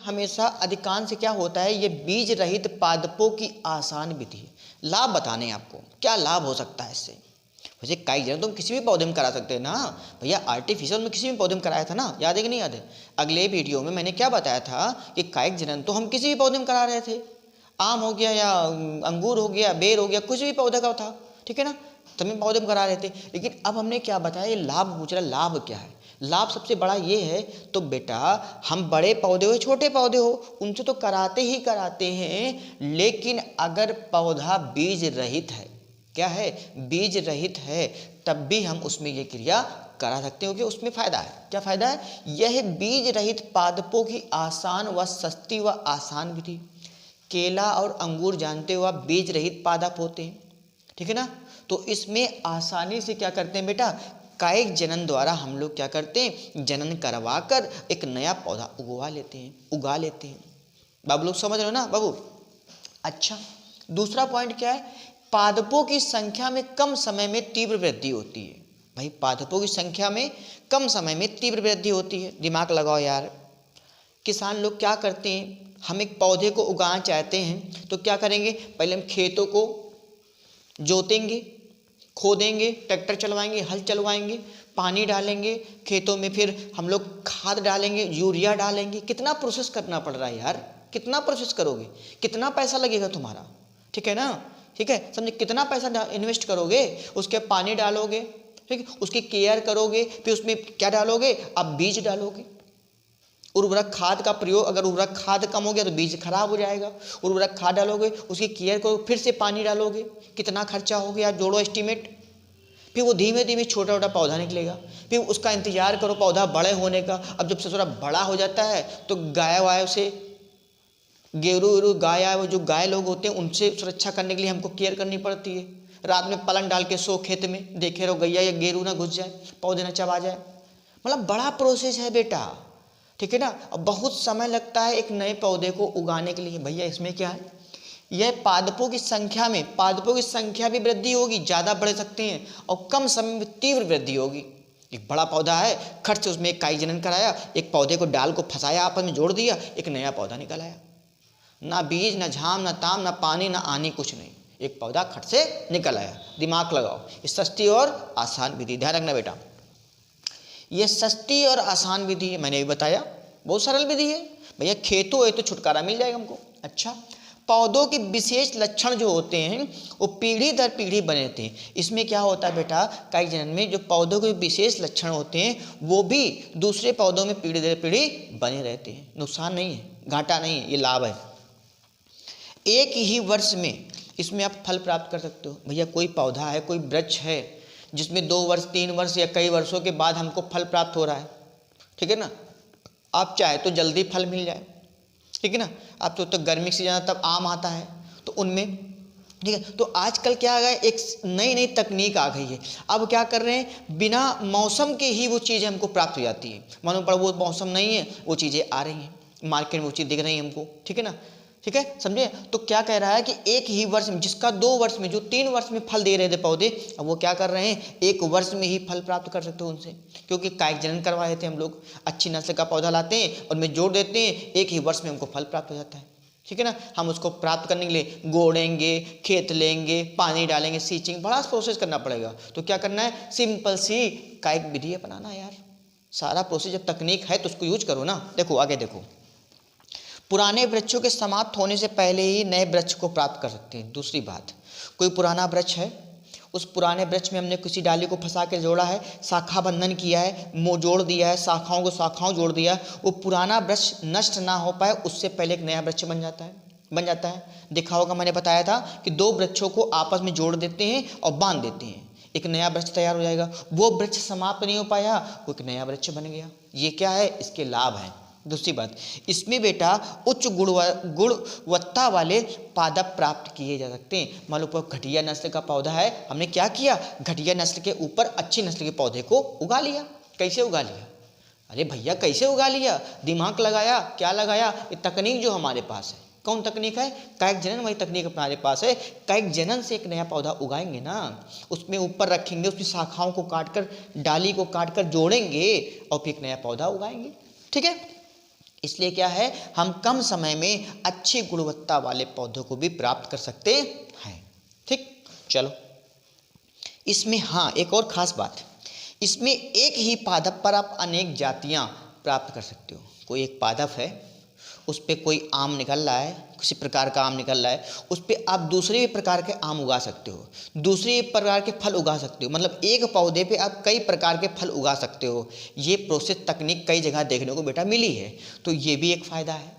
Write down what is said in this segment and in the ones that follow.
हमेशा अधिकांश क्या होता है, ये बीज रहित पादपों की आसान विधि है। लाभ बताने आपको क्या लाभ हो सकता है इससे। वैसे कायिक जनन तो हम किसी भी पौधे में करा सकते हैं ना भैया, आर्टिफिशियल में किसी भी पौधे में कराया था ना, याद है कि नहीं याद है। अगले वीडियो में मैंने क्या बताया था कि कायिक जनन तो हम किसी भी पौधे में करा रहे थे, आम हो गया या अंगूर हो गया, बेर हो गया, कुछ भी पौधे का था, ठीक है ना, तभी पौधे में करा रहे थे। लेकिन अब हमने क्या बताया, ये लाभ पूछ रहा, लाभ क्या है। लाभ सबसे बड़ा ये है, तो बेटा हम बड़े पौधे हो छोटे पौधे हो उनसे तो कराते ही कराते हैं, लेकिन अगर पौधा बीज रहित है, क्या है, बीज रहित है, तब भी हम उसमें ये क्रिया करा सकते हो कि उसमें फायदा है। क्या फायदा है, यह बीज रहित पादपों की आसान व सस्ती व आसान विधि। केला और अंगूर जानते हो आप बीज रहित पादप होते हैं, ठीक है ना, तो इसमें आसानी से क्या करते हैं बेटा, कायिक जनन द्वारा हम लोग क्या करते हैं, जनन करवाकर एक नया पौधा उगा लेते हैं। बाबू लोग समझ रहे हो ना बाबू। अच्छा, दूसरा पॉइंट क्या है, पादपों की संख्या में कम समय में तीव्र वृद्धि होती है। भाई पादपों की संख्या में कम समय में तीव्र वृद्धि होती है, दिमाग लगाओ यार। किसान लोग क्या करते हैं, हम एक पौधे को उगाना चाहते हैं तो क्या करेंगे, पहले हम खेतों को जोतेंगे, खोदेंगे, ट्रैक्टर चलवाएंगे, हल चलवाएंगे, पानी डालेंगे खेतों में, फिर हम लोग खाद डालेंगे, यूरिया डालेंगे। कितना प्रोसेस करना पड़ रहा है यार, कितना प्रोसेस करोगे, कितना पैसा लगेगा तुम्हारा, ठीक है ना, ठीक है, समझे, कितना पैसा इन्वेस्ट करोगे, उसके पानी डालोगे, ठीक है, उसकी केयर करोगे, फिर उसमें क्या डालोगे, आप बीज डालोगे, उर्वरक खाद का प्रयोग, अगर उर्वरक खाद कम हो गया तो बीज खराब हो जाएगा, उर्वरक खाद डालोगे, उसकी केयर करो, फिर से पानी डालोगे, कितना खर्चा हो गया जोड़ो एस्टीमेट। फिर वो धीमे धीमे छोटा छोटा पौधा निकलेगा, फिर उसका इंतजार करो पौधा बड़े होने का। अब जब से थोड़ा बड़ा हो जाता है तो गाय वाय से, गेरू गाय, वो जो गाय लोग होते हैं उनसे सुरक्षा करने के लिए हमको केयर करनी पड़ती है। रात में पलंग डाल के सो खेत में, देखे रहो गैया या गेरू ना घुस जाए, पौधे ना चबा जाए। मतलब बड़ा प्रोसेस है बेटा, ठीक है ना, अब बहुत समय लगता है एक नए पौधे को उगाने के लिए। भैया इसमें क्या है, यह पादपों की संख्या भी वृद्धि होगी, ज़्यादा बढ़ सकते हैं, और कम समय में तीव्र वृद्धि होगी। एक बड़ा पौधा है, खट से उसमें एक कायिक जनन कराया, एक पौधे को डाल को फंसाया, आपस में जोड़ दिया, एक नया पौधा निकल आया। ना बीज, ना झाम, ना ताम, ना पानी, ना आनी, कुछ नहीं, एक पौधा खट से निकल आया। दिमाग लगाओ, ये सस्ती और आसान विधि, ध्यान रखना बेटा, ये सस्ती और आसान विधि है, मैंने भी बताया, बहुत सरल विधि है भैया, खेतों है तो छुटकारा मिल जाएगा हमको। अच्छा, पौधों के विशेष लक्षण जो होते हैं वो पीढ़ी दर पीढ़ी बने रहते हैं। इसमें क्या होता है बेटा, कायिक जनन में जो पौधों के विशेष लक्षण होते हैं वो भी दूसरे पौधों में पीढ़ी दर पीढ़ी बने रहते हैं। नुकसान नहीं है, घाटा नहीं है, ये लाभ है। एक ही वर्ष में इसमें आप फल प्राप्त कर सकते हो। भैया कोई पौधा है, कोई वृक्ष है जिसमें 2 वर्ष 3 वर्ष या कई वर्षों के बाद हमको फल प्राप्त हो रहा है, ठीक है ना, आप चाहे तो जल्दी फल मिल जाए, ठीक है ना, आप तो गर्मी से ज़्यादा तब आम आता है तो उनमें, ठीक है। तो आजकल क्या आ गया, एक नई तकनीक आ गई है। अब क्या कर रहे हैं, बिना मौसम के ही वो चीज़ें हमको प्राप्त हो जाती है। मालूम पड़ा वो मौसम नहीं है, वो चीज़ें आ रही हैं मार्केट में, वो चीज़ दिख रही है हमको, ठीक है ना, ठीक है, समझे। तो क्या कह रहा है कि एक ही वर्ष में, जिसका 2 वर्ष में, जो 3 वर्ष में फल दे रहे थे पौधे, अब वो क्या कर रहे हैं, 1 वर्ष में ही फल प्राप्त कर सकते हो उनसे, क्योंकि कायिक जनन करवाए थे हम लोग। अच्छी नस्ल का पौधा लाते हैं और में जोड़ देते हैं, 1 ही वर्ष में हमको फल प्राप्त हो जाता है, ठीक है ना। हम उसको प्राप्त करने के लिए गोड़ेंगे, खेत लेंगे, पानी डालेंगे, सींचेंगे, बड़ा प्रोसेस करना पड़ेगा। तो क्या करना है, सिंपल सी कायिक विधि अपनाना है यार। सारा प्रोसेस, जब तकनीक है तो उसको यूज करो ना। देखो आगे देखो, पुराने वृक्षों के समाप्त होने से पहले ही नए वृक्ष को प्राप्त कर सकते हैं। दूसरी बात, कोई पुराना वृक्ष है, उस पुराने वृक्ष में हमने किसी डाली को फंसा के जोड़ा है, शाखा बंधन किया है, जोड़ दिया है, शाखाओं को शाखाओं जोड़ दिया, वो पुराना वृक्ष नष्ट ना हो पाए उससे पहले एक नया वृक्ष बन जाता है। देखा होगा, मैंने बताया था कि 2 वृक्षों को आपस में जोड़ देते हैं और बांध देते हैं, एक नया वृक्ष तैयार हो जाएगा। वो वृक्ष समाप्त नहीं हो पाया, वो एक नया वृक्ष बन गया। ये क्या है, इसके लाभ हैं। दूसरी बात, इसमें बेटा उच्च गुणवत्ता वाले पादप प्राप्त किए जा सकते हैं। मान लो घटिया नस्ल का पौधा है, हमने क्या किया, घटिया नस्ल के ऊपर अच्छी नस्ल के पौधे को उगा लिया। कैसे उगा लिया, अरे भैया कैसे उगा लिया, दिमाग लगाया, क्या लगाया, ये तकनीक जो हमारे पास है। कौन तकनीक है, कायिक जनन, वही तकनीक हमारे पास है। कायिक जनन से एक नया पौधा उगाएंगे ना, उसमें ऊपर रखेंगे, उसकी शाखाओं को काटकर, डाली को काटकर जोड़ेंगे और फिर एक नया पौधा उगाएंगे, ठीक है। इसलिए क्या है, हम कम समय में अच्छी गुणवत्ता वाले पौधों को भी प्राप्त कर सकते हैं। ठीक, चलो इसमें हाँ एक और ख़ास बात, इसमें एक ही पादप पर आप अनेक जातियाँ प्राप्त कर सकते हो। कोई एक पादप है, उस पर कोई आम निकल रहा है, किसी प्रकार का आम निकल रहा है, उस पर आप दूसरे भी प्रकार के आम उगा सकते हो, दूसरे प्रकार के फल उगा सकते हो। मतलब एक पौधे पे आप कई प्रकार के फल उगा सकते हो। ये प्रोसेस तकनीक कई जगह देखने को बेटा मिली है, तो ये भी एक फ़ायदा है।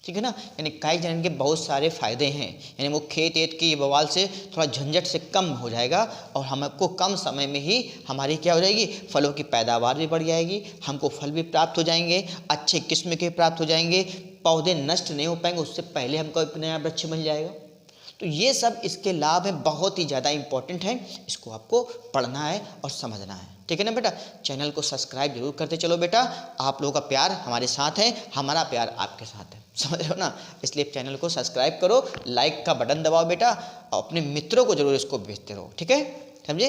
ठीक है ना, यानी काई जनन के बहुत सारे फ़ायदे हैं। यानी वो खेत एत की बवाल से थोड़ा झंझट से कम हो जाएगा और हमको कम समय में ही हमारी क्या हो जाएगी, फलों की पैदावार भी बढ़ जाएगी, हमको फल भी प्राप्त हो जाएंगे, अच्छे किस्म के प्राप्त हो जाएंगे, पौधे नष्ट नहीं हो पाएंगे, उससे पहले हमको एक नया वृक्ष मिल जाएगा। तो ये सब इसके लाभ हैं, बहुत ही ज़्यादा इंपॉर्टेंट है, इसको आपको पढ़ना है और समझना है। ठीक है ना बेटा, चैनल को सब्सक्राइब जरूर करते चलो बेटा। आप लोगों का प्यार हमारे साथ है, हमारा प्यार आपके साथ है, समझ रहे हो ना। इसलिए चैनल को सब्सक्राइब करो, लाइक का बटन दबाओ बेटा, और अपने मित्रों को जरूर इसको भेजते रहो। ठीक है, समझे।